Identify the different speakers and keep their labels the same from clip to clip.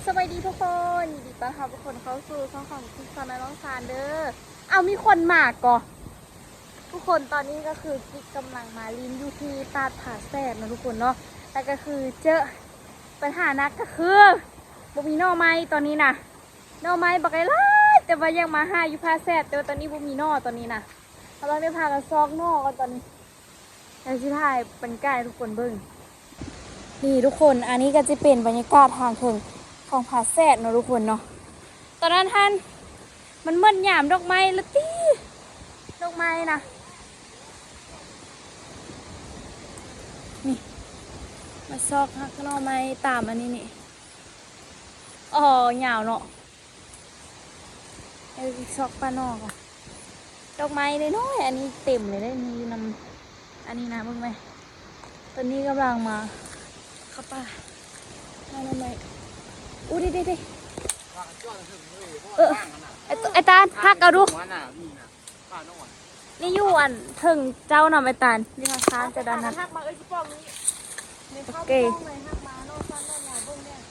Speaker 1: สวัสดีทุกคนยินดีต้อนรับทุกคนเข้าสู่ช่องของคุณซานาน้องซานเด้อเอามีคนมากก่อทุกคนตอนนี้ก็คือกิ๊กกำลังมาลินอยู่ที่ตาดผาแซดนะทุกคนเนาะแต่ก็คือเจอปัญหานักก็คือบ่มีหน่อไม้ตอนนี้นะหน่อไม้บักไอ้ล่แต่ว่ายังมาหาอยู่ผาแซดแต่ว่าตอนนี้บ่มีหน่อตอนนี้นะเราได้พากันซอกหน่อกันตอนนี้แล้วที่ถ่ายเป็นใกล้ทุกคนเบิ่งนี่ทุกคนอันนี้ก็จะเป็นบรรยากาศทางถึงของผาแซดเนาะทุกคนเนาะตอนนั้นท่านมันเมื่นหยามดอกไม้ละตีดอกไม้นะนี่มาซอกหักหน่อไม้ตามอันนี้นี่อ๋อหยาวเนาะไอ้ซอกป้านอกอ่ะดอกไม้เลยน้อยอันนี้เต็มเลยได้มีนำอันนี้นะมึงไหมตอนนี้กำลังมาเข้าป่าหน่อไม้อู้ดิไอตาลฮักเอาดูนี่อยู่อันถึงเจ้าหน่อไอตาลนี่ค่ะค้างจะดันนะโอเค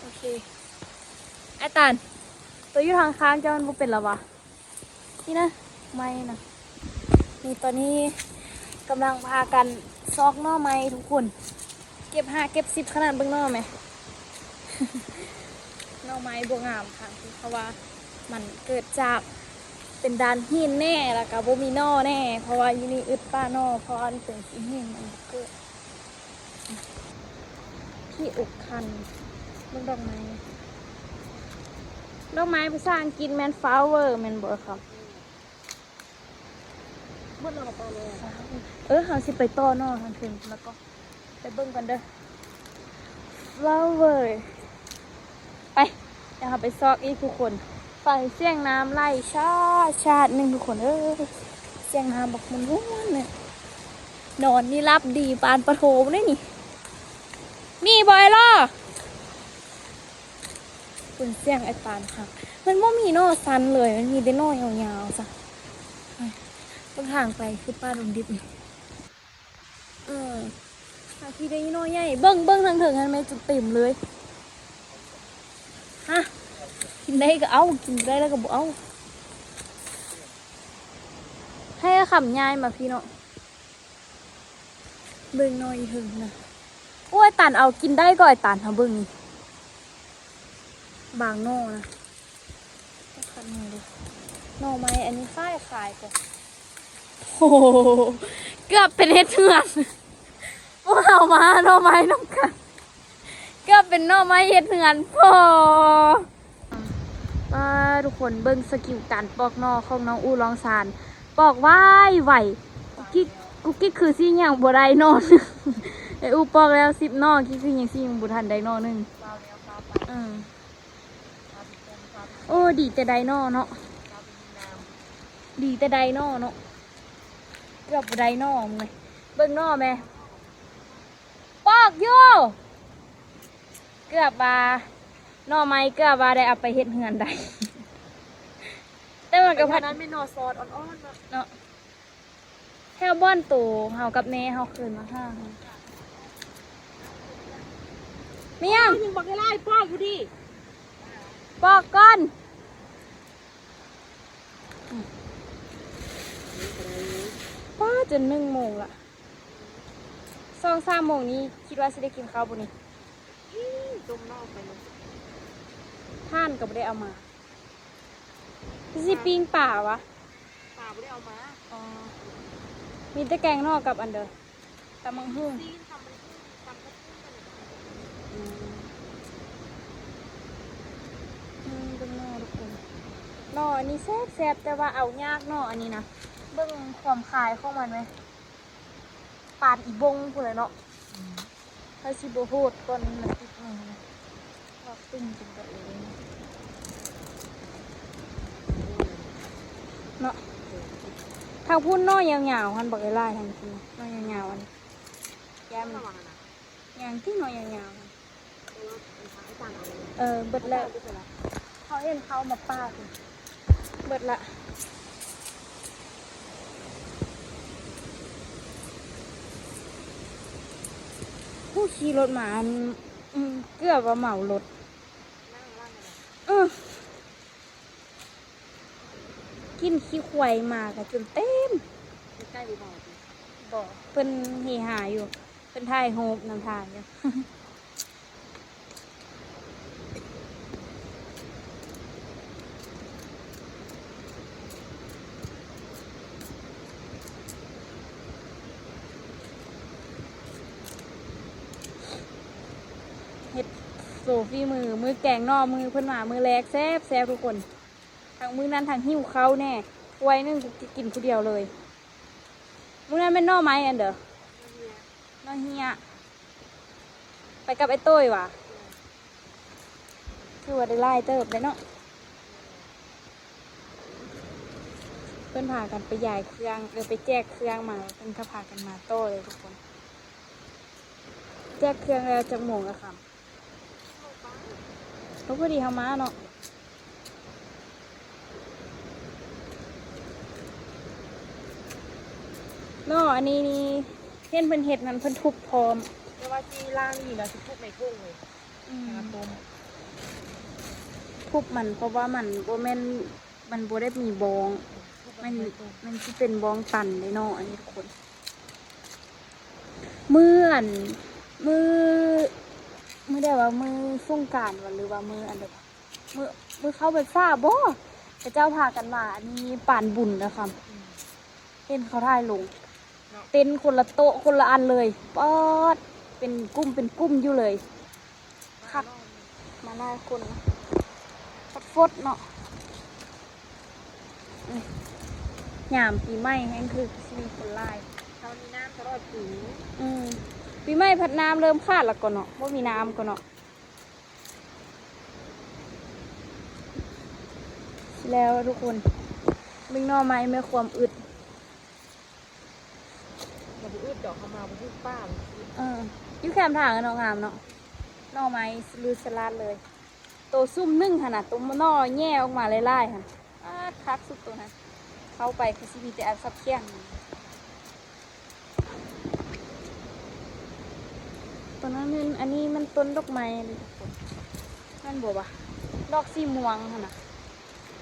Speaker 1: โอเคไอตาลตัวอยู่ทางค้างเจ้ามันบ่เป็นหรอวะนี่นะไม่นะนี่ตอนนี้กำลังพากันซอกหน่อไม้ทุกคนเก็บ5เก็บ10ขนาดเบื้องหน้าไหม หน่อไม้บวงามค่ะเพราะว่ามันเกิดจากเป็นดานหินแน่แล้วก็บ่มีหน่อแน่เพราะว่าอยู่นี่อึดป้าหน่อเพราะอันเป็นสีหินมันเกิดพี่อุกคันลูกดอกไม้ภาษาอังกฤษแมนฟลาวเวอร์แมนบ่ครับเขาสิไปต่อหน่อทางถึงแล้วก็ไปเบิ่งกันเด้อ flower ไปเดี๋ยวเราไปซอกอีกทุกคนฟังเสียงน้ำไหลชาติหนึ่งทุกคนเสียงน้ำบอกมันวุ่นเนี่ยนอนนี่รับดีปานประโถมได้นี่มีบอยล่อคุณเสียงไอ้ปานค่ะมันว่ามีนอซันเลยมันมีแต่นอยาวๆซะต้นทางไปคือป้าดงดิบทางที่ได้นอใหญ่เบิ้งทางถึงกันไหมจุดเต็มเลยฮะกินได้ก็เอากินได้แล้วก็บอกเอาให้ขำยายมาพี่เนาะเบิ่งหน่อยถึงนะโอ้ยตานเอากินได้ก็ไอ้ตานทำเบิ่งนี่บางโน่นะขันหน่อยดูโน่ไม้อันนี้ขายก่อนโอ้เกือบเป็นเห็ดเถื่อนพวกเรามาโน่ไม้น้ำกันเกือบเป็นโน่ไม้เห็ดเถื่อนพอทุกคนเบิ่งสกิลการปอกนอของน้องอูรองซานปอกไหวกุ๊กกิ๊กคือซี่อย่างบัวได้นอไออูปอกแล้ว10นอกิ๊กคืออย่างซี่ยังบุทันได้นอนึงโอ้ดีแต่ได้นอเนาะดีแต่ได้นอเนาะเกือบได้นอมึงเลยเบิ่งนอแม่ปอกอยู่เกือบว่าหน่อไม้เกือบว่าได้เอาไปเฮ็ดเฮือนได้แต่มันก็พัดนั้นไม่นอซอสอ่อนๆเนาะแค่บ้อนตูเฮากับแม่เฮาคืนมาห้าไม่ยังบอกให้ไล่ปอกอยู่ดิปอกก่อนป้าจน1 โมงละ2-3 โมงนี้คิดว่าสิได้กินข้าวบ่นี่จมนอกไปเลยท่านก็ไม่ได้เอามาสิปิ้งป่าวะป่าไม่ได้เอามาอ๋อมีแต่แกงนอกกับอันเดอร์ตำมังหุ่งเป็นนอทุกคนนออันนี้แซ่บแต่ว่าเอายากนออันนี้นะเบิ่งความคายของมันไหมปาดอีบงพูดเลยเนาะถ้าชิโบโหดก่อนมันติดมือว่าตึงจนตัวเองเนาะทางพุ่นน้อยยาวๆมันบอกไล่ทางทีน้อยยาวๆอันแก้มอย่างที่น้อยยาวๆเบิดแล้วเขาเห็นเขามาป้าเบิดละผู้ขี่รถมาเกือบว่าเหมารถ กินขี้ควายมากันจนเต็ม
Speaker 2: ใกล้บ่าวดิ
Speaker 1: บ่เพิ่นเฮหาอยู่เพิ่นถ่ายโฮมนำทางอยู่ เฮ็ดโซฟี่มือแกงนอมือเพิ่นมามือแรกแซ่บแซ่บทุกคนทางมือนั้นทางหิ้วเขาแน่ไว้นึงกูกินผู้เดียวเลยมือนั้นเป็นนอไม้อันเด้อนอเฮียไปกับไอ้โต้ยว่ะคือว่าได้ไล่เติบได้เนาะเพิ่นพากันไปย้ายเครื่องไปแจกเครื่องมาเพิ่นก็พากันมาโต้เลยทุกคนแจกเครื่องแล้วจักโมงอะค่ะเขาพอดีเขามาเนาะเนาะอันนี้นี่เห็นเพิ่นเห็ดนั้นเพิ่นทุบพร้อม
Speaker 2: แต่ว่าที่ล่างนี่นะสิพวกในทุ่งเลยกระต้ม
Speaker 1: ทุบมันเพราะว่ามันโบแม่นมันโบได้มีบองมันที่เป็นบองปั่นเลยเนาะอันนี้ทุกคนมืออันมือได้ว่ามือสุ่งการวันหรือว่ามืออันเดียวมือเข้าไปฟ้าบ่แต่เจ้าพากันมาอันนี้ป่านบุญนะคะเต้นเขาถ่ายลงเต้นคนละโต๊ะคนละอันเลยป๊อดเป็นกุ้มอยู่เลยคักมาหน้าคนนะฟดเนาะยามปีใหม่แห้งคือมีคนไล่
Speaker 2: เขามีน้ำตลอดปี
Speaker 1: ปีใหม่พัดน้ำเริ่มขาดแล้วก่อนเนาะว่ามีน้ำก่อนเนาะแล้วทุกคนมึงนอไม้ไม่ความอึด
Speaker 2: มาบุอึดดอกเขามาบุอึดป้า
Speaker 1: ยิ้วแคมทางกันเนาะงามเนาะนอไม้ลือสลัดเลยตัวซุ่มนึ่งขนาดตัวนอแง่ออกมาไล่ๆค่ะคักสุดตัวนั้นเข้าไปคือซีบีแต่อันซับเคียงตอนนั้นอันนี้มันต้นดอกไม้เลยทุกคนนั่นบอกว่าดอกสีม่วงค่ะนะ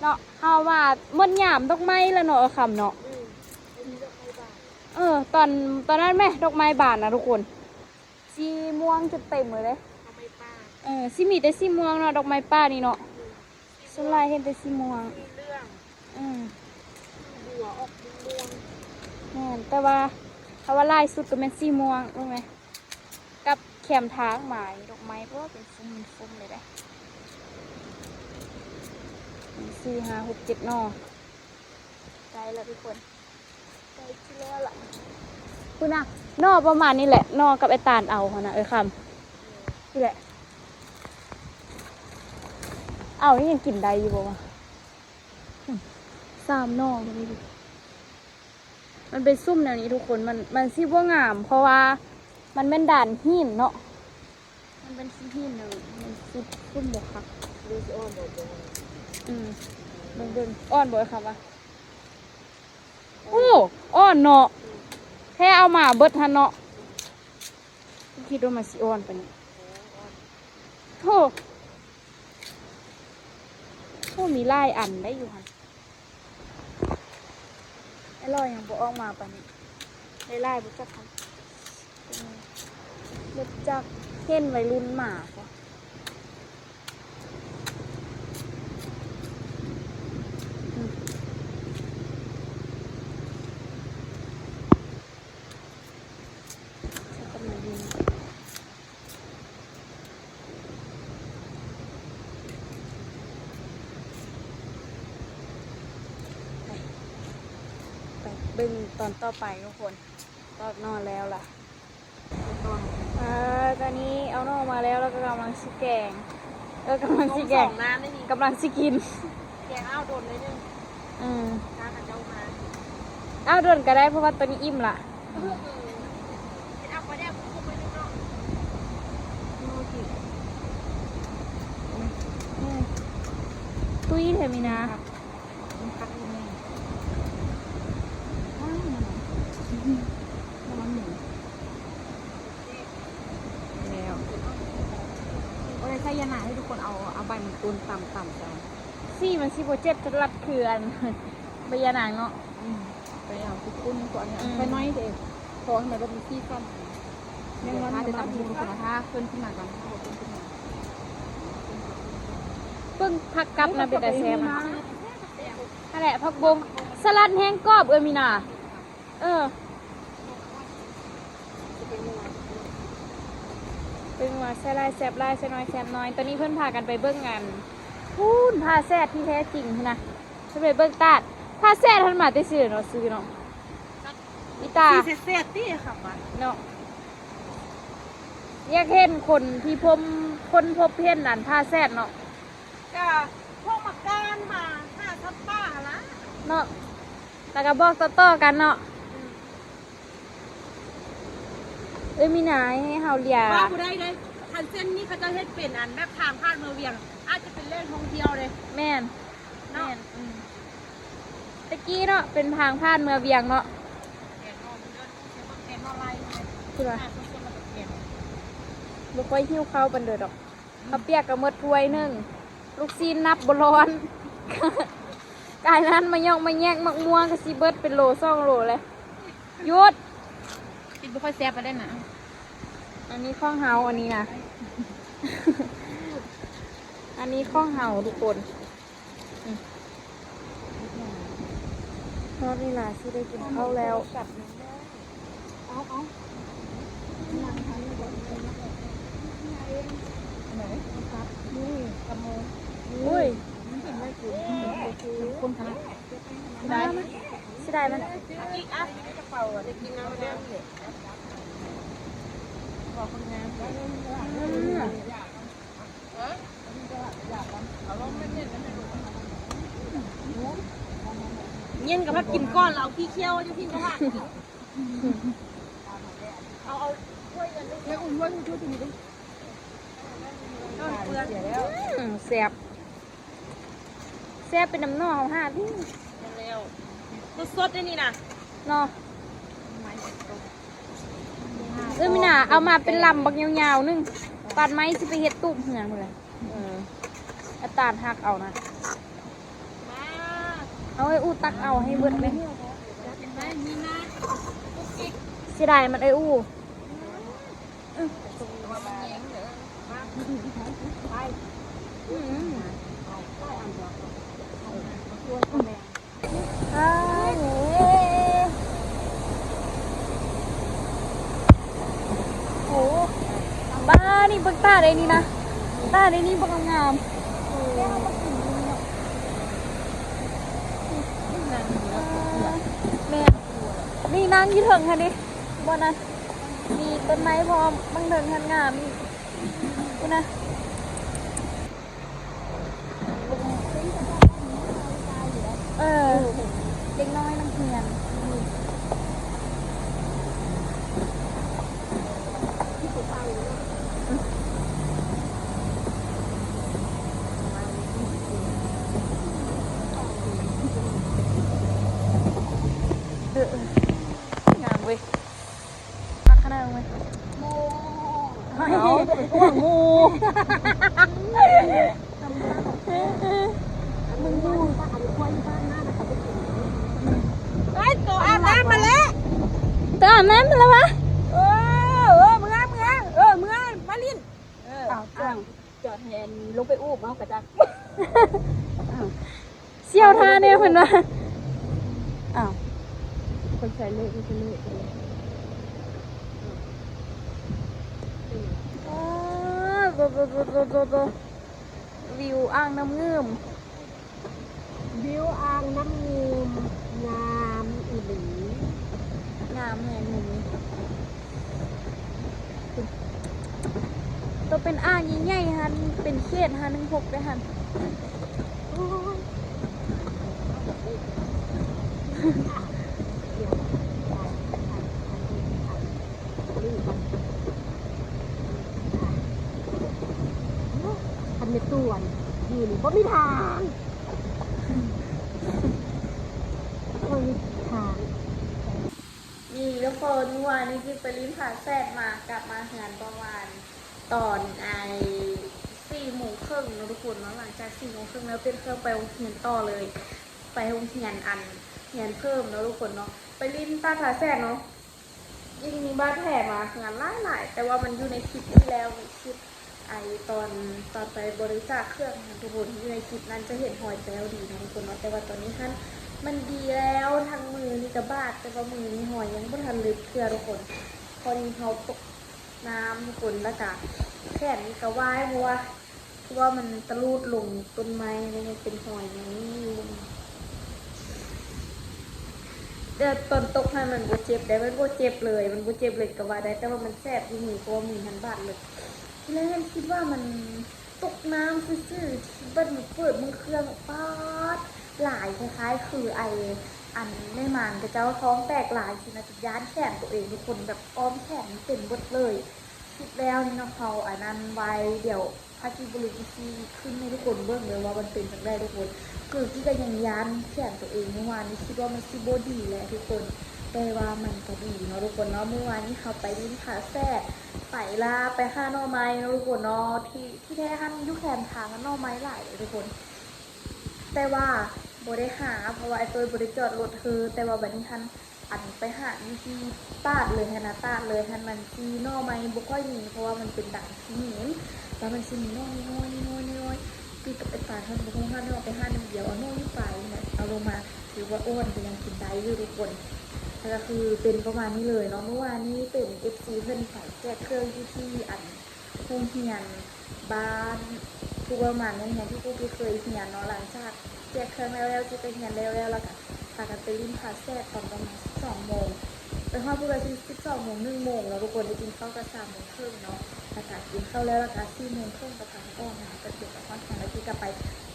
Speaker 1: เนาะเฮาว่ามันหยามดอกไม้แล้วเนาะคำเนาะตอนนั้นแม่ดอกไม้บานนะทุกคนสีม่วงจะเต็มเลยสีมีแต่สีม่วงเนาะดอกไม้ป้านี่เนาะสลายเห็นแต่สีม่วง
Speaker 2: บัวออกม่วง
Speaker 1: แม่นแต่ว่าถ้าว่าลายสุดก็เป็นสีม่วงรู้ไหมกับแคมทางหมายดอกไม้เพราะว่าเป็นฟุ้มเลยได้4 5 6 7นอใจแล้วทุกคนใจเชื่อละคุณน่ะนอประมาณนี้แหละนอกับไอตาลเอาค่ะนะคำนี่แหละเอานี่ยังกินได้อยู่บ่วะ3 นอก็ไม่รู้มันเป็นซุ่มแนวนี้ทุกคนมันซีบ่งาม เพราะว่ามันเป็นด่านหินเนาะมันเป็นซีหินเนาะมันซุ่มบกครับ
Speaker 2: ดูสิอ้อนบอกจัง
Speaker 1: เบิ่งอ้อนบ่อยครับวะโอ้อ้อนเนาะแค่เอามาเบิดทันเนาะคิดว่ามันสิอ้อนปะเนี่ยโธ่มีลายอันได้อยู่หันไอ้ลอยยังบ่ออกมาปะเนี่ยได้ลายบ่จักครับบ่จักเห็นวัยรุ่นหมาปะเบิ่งตอนต่อไปทุกคนตอนนอนแล้วล่ะตอนนี้เอานอกมาแล้วก็กำลังชิแกงกำลังชิแกง
Speaker 2: น้ำได้นี่
Speaker 1: กำลังชิกิน
Speaker 2: แกงอ้าวโดนเลยนึงการกันเจ้ามา
Speaker 1: เอาโดนก็ได้เพราะว่าตอนนี้อิ่มละ
Speaker 2: เอาไปได้ผมไปนึงเนาะ
Speaker 1: ตุ้ยเทมินา
Speaker 2: พักอยู่นี่
Speaker 1: น้ำหมู
Speaker 2: แล้วโอ้ยใช้ยาหนาให้ทุกคนเอาใบมันตูนต่ำๆจ้ะ
Speaker 1: ซี่มันซีโบเจ็บจะรัดเขื่อนใบ พญานาคเนาะ
Speaker 2: ไปเอาทุกคนก่อนไปน้อยเด็กพอให้มันรถมีที่ขั้นยังวันจะทำบุญคุณท่าขึ้นขึ้นมาก่อนถ้าขึ้นขึ้นมา
Speaker 1: เพิ่งพักกลับนะเป็นแต่แซมนั่นแหละพักบงสลัดแห้งกรอบมีนาเป็นว่าแซ่ลายแซ่บลายแซ่น้อยแซ่บน้อยตอนนี้เพิ่นพากันไปเบิ่งงานพูนพาแซ่ที่แท้จริงนะเพิ่นไปเบิ่งตาดพาแซ่ท่านมาแต่ซื้อเนาะซื้อเนาะอีตา
Speaker 2: ที่เสียตี้ค่ะมัน
Speaker 1: เนาะอยากเห็นคนที่คนพบเห็นนั่นพาแซ่เนาะ
Speaker 2: ก็พวกมาการมาห้าทับป้าละ
Speaker 1: เนาะแล้วก็บอกต่อๆกันเนาะมีนายให้เฮาเลีย
Speaker 2: ว่าผู้ได้เลยทันเส้นนี้เขาจะให้เป็นอันแบบทางพาดเมืองเวียงอาจจะเป็นเล่นท่องเที่ยวเลย
Speaker 1: แม่นตะกี้เนาะเป็นทางผ่านเมืองเวียงเนาะ
Speaker 2: แกนออนเดินแกนออนไลน์เลย
Speaker 1: คือว่า
Speaker 2: คนมาแกน
Speaker 1: บ่ค่อยหิ้วข้าวบันเดอดอกข้าวเปียกก็หมดถ้วยหนึงลูกซีนนับบ่ร้อน กายนั้นมาย่องมาแยกมักม่วงก็สิเบิดเป็นโล2 โลเลยหยุด
Speaker 2: กินไม่ค่อยแซ่บไปได้นะ
Speaker 1: อันนี้ข้องเฮาอันนี้นะ อันนี้ข้องเฮาทุกคนทอดนี่ล่ะสิได้กินข้าวแล้ว
Speaker 2: เอาไหนครับนี่กระโมง
Speaker 1: อุ้ย
Speaker 2: คนขนาด
Speaker 1: ได้ไหมสิได้ไหม
Speaker 2: อีกอ่ะกระเป๋าจะกินน้ำแดงเลยบอกคนงานเย็นกับพักกินก้อนเราขี้เคี้ยวจะกินก็ว่าเอาถ้วยกันแล้วอุ่นถ้วยช่วยตรงนี้ดิก้อนเปลือกแล้ว
Speaker 1: แซ่บแซ่บเป็นน้ำนอของหาดิ
Speaker 2: แล้วสดๆได้นี่นะ
Speaker 1: เนาะมีหน่าเอามาเป็นลำบักยาวๆนึงปาดไม้สิไปเฮ็ดตุ่มเหือนหมดเลยอาตาลหักเอานะ
Speaker 2: มา
Speaker 1: เอาไอ้อู้ตักเอาให้เบิดเลย
Speaker 2: เห็นไหมนี่นะกุ๊กกิ๊ก
Speaker 1: เสียดายมันไอ้อู้
Speaker 2: ไป
Speaker 1: อืม โอ้บ้านี่เบิ่งตาได้นี่นะตาได้นี่บ่งามแม่นี่นั่งอยู่เถิงค่ะนี่บ่นะมีต้นไม้พร้อมบางเถิงหันงามอีกกูนะเด็กน้อยน้ำเพียนงามเว้ยปักขนาดไหมเอาพวกงูมึงงู
Speaker 2: ไอ้ตัวอาบน้ำมาแล้ว
Speaker 1: ตัวอาบน้ำมาแล้ววะ
Speaker 2: มึงอ่ะมาลิ้นจอดแทนลงไปอู้เมากระจัก
Speaker 1: เสี่ยวท่าเนี่ยเพิ่นว่าอ้าว
Speaker 2: คนใส่เละไม่ใช่เละ
Speaker 1: โบวิวอ่างน้ำเงื่อม
Speaker 2: บิวอ่างน้ำงูมงามอีหลี
Speaker 1: งามแหงหนุ่มตัวเป็นอ่างใหญ่ๆฮันเป็นเขตฮัน16ได้ฮัน
Speaker 2: ทันในตัวอยู่นี่บ่มีทางบ่มีทาง
Speaker 1: นี่ทุกคนเมื่อวานนี้กิ๊กไปลิ้นผ่าแซดมากลับมางานประมาณตอน4 โมงครึ่งนะทุกคนเนาะหลังจาก4 โมงครึ่งแล้วเป็นเครื่องไปโรงเรียนต่อเลย ไปโรงเรียนเรียนเพิ่มเนาะทุกคนเนาะไปลิ้นตาผาแสกเนาะยิ่งมีบ้านแผลมางานหลายแต่ว่ามันอยู่ในคลิปที่แล้วในคลิปไอตอนไปบริจาคเครื่องนะทุกคนอยู่ในคลิปนั้นจะเห็นหอยแป้วดีนะทุกคนเนาะแต่ว่าตอนนี้ท่านมันดีแล้วทางมือนี่กระบาดแต่ว่ามือนี่หอยยังไม่ทันลึกเพื่อทุกคนพอดีเขาตกน้ำทุกคนแล้วก็แขนนี่ก็ว่ายเพราะว่ามันตะลูดลงต้นไม้มันเป็นหอยอย่างนี้อยู่เดี๋ยวตอนตกให้มันโบเจ็บได้มันโบเจ็บเลยมันโบเจ็บเลยก็ว่าได้แต่ว่ามันแสบที่มือเพราะว่ามือทันบาดเลยทีแรกคิดว่ามันตกน้ำซื่อๆคิดว่ามันเปิดมือเครื่องป๊าดหลายคล้ายๆคืออันไม่มันกับเจ้าท้องแตกหลายสินะจิย้านแขนตัวเองทุกคนแบบอ้อมแขนเต็มหมดเลยคิดแล้วนี่นะเขาอันนั้นไว้เดี๋ยวพากีบริกีซีขึ้นให้ทุกคนเบิ่งเลยว่ามันเป็นจังได้ทุกคนคือที่ก็ยังย้านแขนตัวเองเมื่อวานนี้คิดว่ามันซิโบดีแหละทุกคนแต่ว่ามันก็ดีเนาะทุกคนเนาะเมื่อวานนี้เขาไปลิ้นผาแซ่ไปลาไปห้าหน่อไม้เนาะทุกคนเนาะที่แท้ท่านยุคแคมทางหน่อไม้หลายเลยทุกคน แต่ว่าบได้หาเพราะว่าไอ้ตัวบริจอดรถคือแต่ว่าบัดนี้ท่านอันไปหาอยู่ที่ตาดเลยนะตาดเลยท่านมันซีนอไม้บุค่อยมีเพราะว่ามันเป็นด่างที่เหม็นแล้วมันซีมีน้อยตีกับไอ้ปลาท่านบุค่อยห้าเนื้อไปห้าหนึ่งเดียวเอาน้อยไปเนี่ยเอาลงมาหรือว่าอ้วนก็ยังกินได้อยู่ทุกคนก็คือเป็นประมาณนี้เลยเนาะเมื่อวานนี้เป็น FC เพื่อนใส่แจกเครื่องที่อันโรงเรียนบ้านทุกประมาณนี้ที่พวกพี่เคยเรียนเนาะหลังจากแจกเครื่องแล้วที่ไปเรียนแล้วก็พากันไปลิ้นผาแซ่ตอนประมาณ2 โมงไปห้องพูดกันที่12 โมง1 โมงแล้วทุกคนได้กินข้าวกัน3 โมงครึ่งเนาะอากาศกินข้าวแล้วอากาศ4 โมงครึ่งกับทางอ้อมนะก็เก็บกับข้าวแข็งแล้วที่จะไป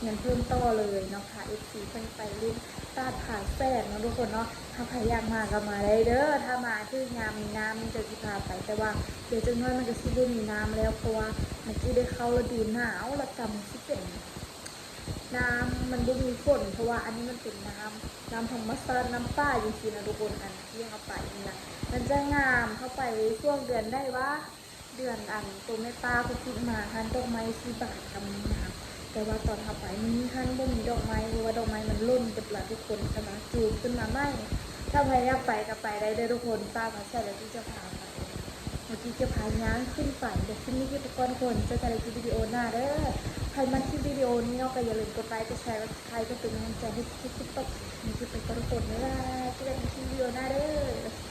Speaker 1: เงินเพิ่มต่อเลยเนาะค่ะ FC เพิ่งไปลิ้นตาดผาแซ่เนาะทุกคนเนาะถ้าใครอยากมาก็มาได้เด้อถ้ามาที่งานมีน้ำมันจะพาไปแต่ว่าเดี๋ยวจะน้อยมันจะซิได้มีน้ำแล้วเพราะว่ามันจะได้เข้าฤดูหนาวแล้วจำที่เป็นน้ำมันไม่มีฝนเพราะว่าอันนี้มันเป็นน้ำธรรมชาติน้ำป่าจริงๆนะทุกคนอันที่เข้าไปนี่นะมันจะงามเข้าไปช่วงเดือนได้ว่าเดือนตัวแม่ป้าเขาคิดมาท่านดอกไม้สีบาทกำน้ำแต่ว่าตอนเข้าไปมีท่านบ่มีดอกไม้เพราะว่าดอกไม้มันล่นกับหลายทุกคนใช่ไหมจูบขึ้นมาไม่ถ้าใครอยากไปก็ไปได้เลยทุกคนป้าเขาใช่แล้วที่จะพาไปเมื่อกี้จะพาย้างขึ้นไปเดี๋ยวขึ้นนี่คือทุกคนจะถ่ายคลิปวิดีโอหน้าเด้อใครมาที่วิดีโอนี้เนาะก็อย่าลืมกดไลค์กดแชร์กดใครก็เป็นกำลังใจให้คลิปต่อมีคลิปไปทุกคนนะเจอกันที่วิดีโอหน้าเด้อ